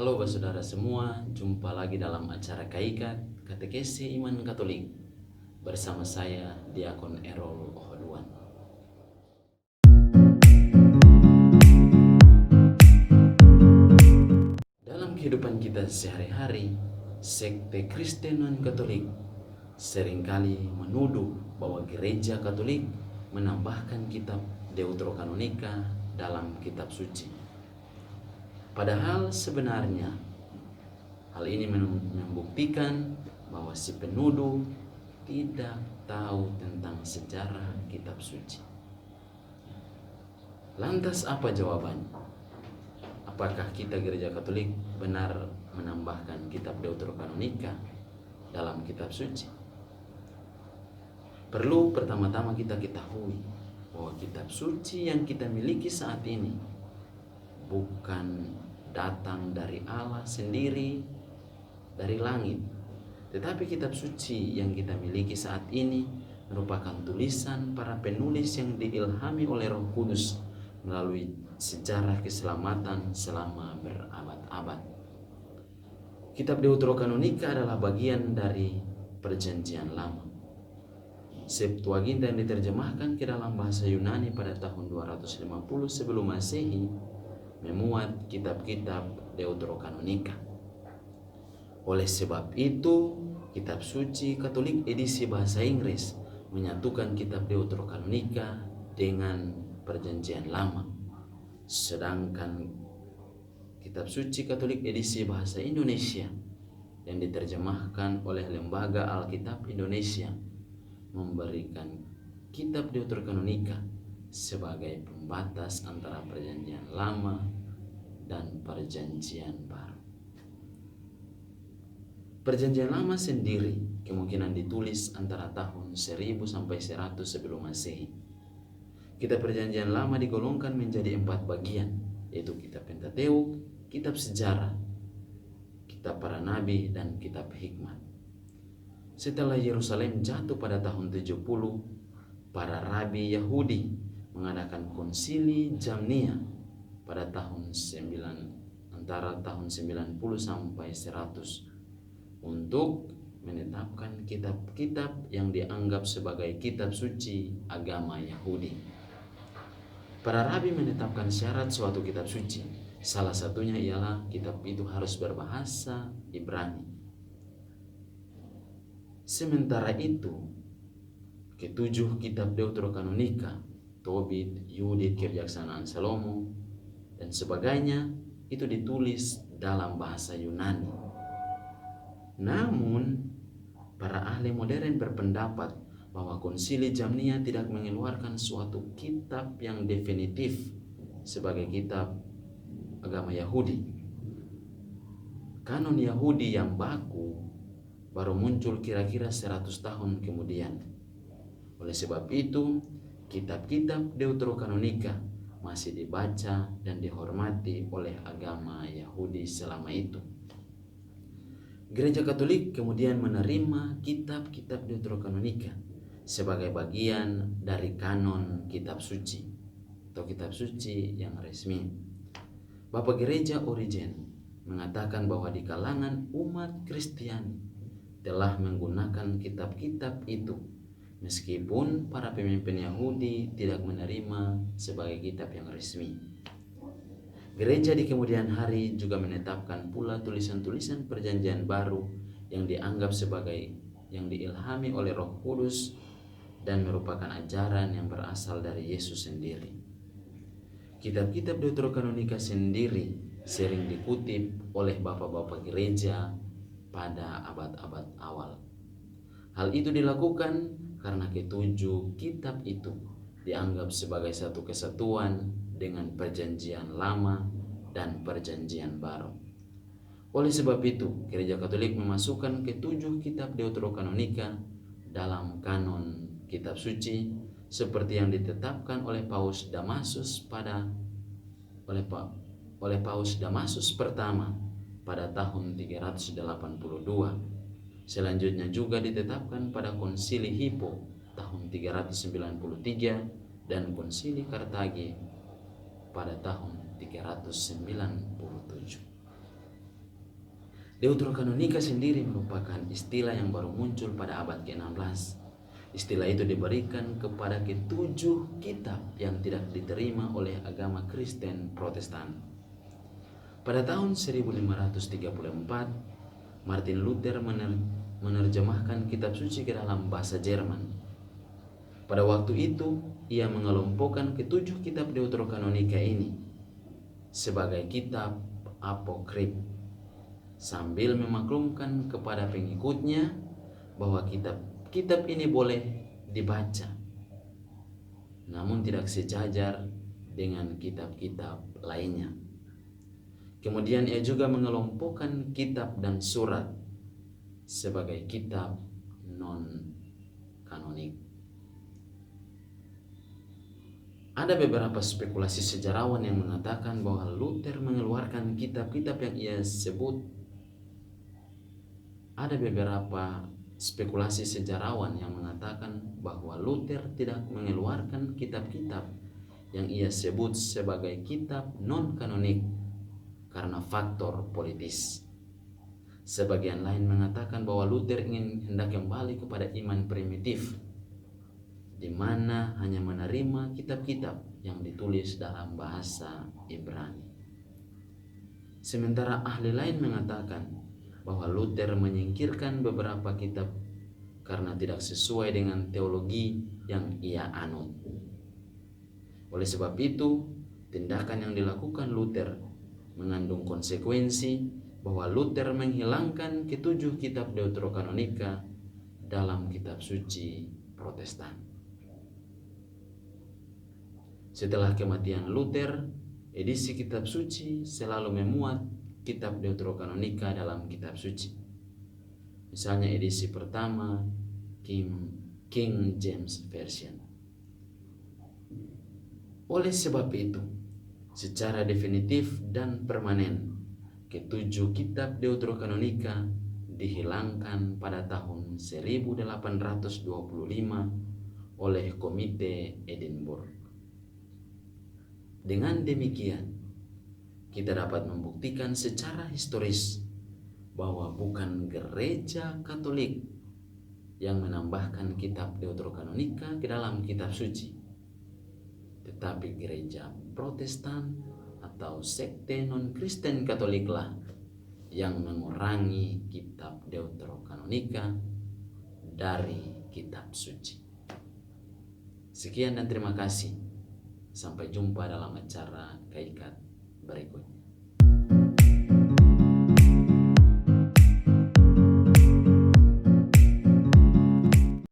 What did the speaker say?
Halo saudara semua, jumpa lagi dalam acara KAIKAT Katekesi Iman Katolik bersama saya Diakon Erol Ohoduan. Dalam kehidupan kita sehari-hari, sekte Kristen non-Katolik seringkali menuduh bahwa gereja Katolik menambahkan kitab Deuterokanonika dalam kitab suci. Padahal sebenarnya hal ini membuktikan bahwa si penuduh tidak tahu tentang sejarah kitab suci. Lantas apa jawabannya? Apakah kita gereja Katolik benar menambahkan kitab Deuterokanonika dalam kitab suci? Perlu pertama-tama kita ketahui bahwa kitab suci yang kita miliki saat ini bukan datang dari Allah sendiri dari langit, tetapi kitab suci yang kita miliki saat ini merupakan tulisan para penulis yang diilhami oleh Roh Kudus melalui sejarah keselamatan selama berabad-abad. Kitab Deuterokanonika adalah bagian dari Perjanjian Lama. Septuaginta yang diterjemahkan ke dalam bahasa Yunani pada tahun 250 sebelum Masehi memuat kitab-kitab Deuterokanonika. Oleh sebab itu, kitab suci Katolik edisi bahasa Inggris menyatukan kitab Deuterokanonika dengan Perjanjian Lama. Sedangkan kitab suci Katolik edisi bahasa Indonesia yang diterjemahkan oleh Lembaga Alkitab Indonesia memberikan kitab Deuterokanonika sebagai pembatas antara Perjanjian Lama dan Perjanjian Baru. Perjanjian Lama sendiri kemungkinan ditulis antara tahun 1000 sampai 100 sebelum Masehi. Kitab Perjanjian Lama digolongkan menjadi 4 bagian, yaitu kitab Pentateuk, kitab sejarah, kitab para nabi, dan kitab hikmat. Setelah Yerusalem jatuh pada tahun 70, para rabi Yahudi mengadakan konsili Jamnia pada antara tahun 90 sampai 100 untuk menetapkan kitab-kitab yang dianggap sebagai kitab suci agama Yahudi. Para rabi menetapkan syarat suatu kitab suci. Salah satunya ialah kitab itu harus berbahasa Ibrani. Sementara itu, ketujuh kitab Deuterokanonika, Tobit, Yudit, Kebijaksanaan Salomo, dan sebagainya itu ditulis dalam bahasa Yunani. Namun, para ahli modern berpendapat bahwa konsili Jamnia tidak mengeluarkan suatu kitab yang definitif sebagai kitab agama Yahudi. Kanon Yahudi yang baku baru muncul kira-kira 100 tahun kemudian. Oleh sebab itu, kitab-kitab Deuterokanonika masih dibaca dan dihormati oleh agama Yahudi selama itu. Gereja Katolik kemudian menerima kitab-kitab Deuterokanonika sebagai bagian dari kanon kitab suci atau kitab suci yang resmi. Bapak Gereja Origen mengatakan bahwa di kalangan umat Kristiani telah menggunakan kitab-kitab itu meskipun para pemimpin Yahudi tidak menerima sebagai kitab yang resmi. Gereja di kemudian hari juga menetapkan pula tulisan-tulisan Perjanjian Baru yang dianggap sebagai yang diilhami oleh Roh Kudus dan merupakan ajaran yang berasal dari Yesus sendiri. Kitab-kitab Deuterokanonika sendiri sering dikutip oleh bapak-bapak gereja pada abad-abad awal. Hal itu dilakukan karena ketujuh kitab itu dianggap sebagai satu kesatuan dengan Perjanjian Lama dan Perjanjian Baru. Oleh sebab itu, Gereja Katolik memasukkan ketujuh kitab Deuterokanonika dalam kanon kitab suci seperti yang ditetapkan oleh Paus Damasus pertama pada tahun 382. Selanjutnya juga ditetapkan pada Konsili Hippo tahun 393 dan Konsili Kartagi pada tahun 397. Deuterokanonika sendiri merupakan istilah yang baru muncul pada abad ke-16. Istilah itu diberikan kepada ketujuh kitab yang tidak diterima oleh agama Kristen Protestan. Pada tahun 1534, Martin Luther menerjemahkan kitab suci ke dalam bahasa Jerman. Pada waktu itu, ia mengelompokkan ketujuh kitab Deuterokanonika ini sebagai kitab apokrif, sambil memaklumkan kepada pengikutnya bahwa kitab ini boleh dibaca, namun tidak sejajar dengan kitab-kitab lainnya. Kemudian ia juga mengelompokkan kitab dan surat sebagai kitab non-kanonik. Ada beberapa spekulasi sejarawan yang mengatakan bahwa Luther mengeluarkan kitab-kitab yang ia sebut. Ada beberapa spekulasi sejarawan yang mengatakan bahwa Luther tidak mengeluarkan kitab-kitab yang ia sebut sebagai kitab non-kanonik karena faktor politis. Sebagian lain mengatakan bahwa Luther ingin hendak kembali kepada iman primitif, di mana hanya menerima kitab-kitab yang ditulis dalam bahasa Ibrani. Sementara ahli lain mengatakan bahwa Luther menyingkirkan beberapa kitab karena tidak sesuai dengan teologi yang ia anut. Oleh sebab itu, tindakan yang dilakukan Luther mengandung konsekuensi bahwa Luther menghilangkan ketujuh kitab Deuterokanonika dalam kitab suci Protestan. Setelah kematian Luther, edisi kitab suci selalu memuat kitab Deuterokanonika dalam kitab suci. Misalnya edisi pertama King James Version. Oleh sebab itu, secara definitif dan permanen, ketujuh kitab Deuterokanonika dihilangkan pada tahun 1825 oleh Komite Edinburgh. Dengan demikian, kita dapat membuktikan secara historis bahwa bukan gereja Katolik yang menambahkan kitab Deuterokanonika ke dalam kitab suci, tetapi gereja Protestan atau sekte non-Kristen Katoliklah yang mengurangi kitab Deuterokanonika dari kitab suci. Sekian dan terima kasih. Sampai jumpa dalam acara Kaikat berikutnya.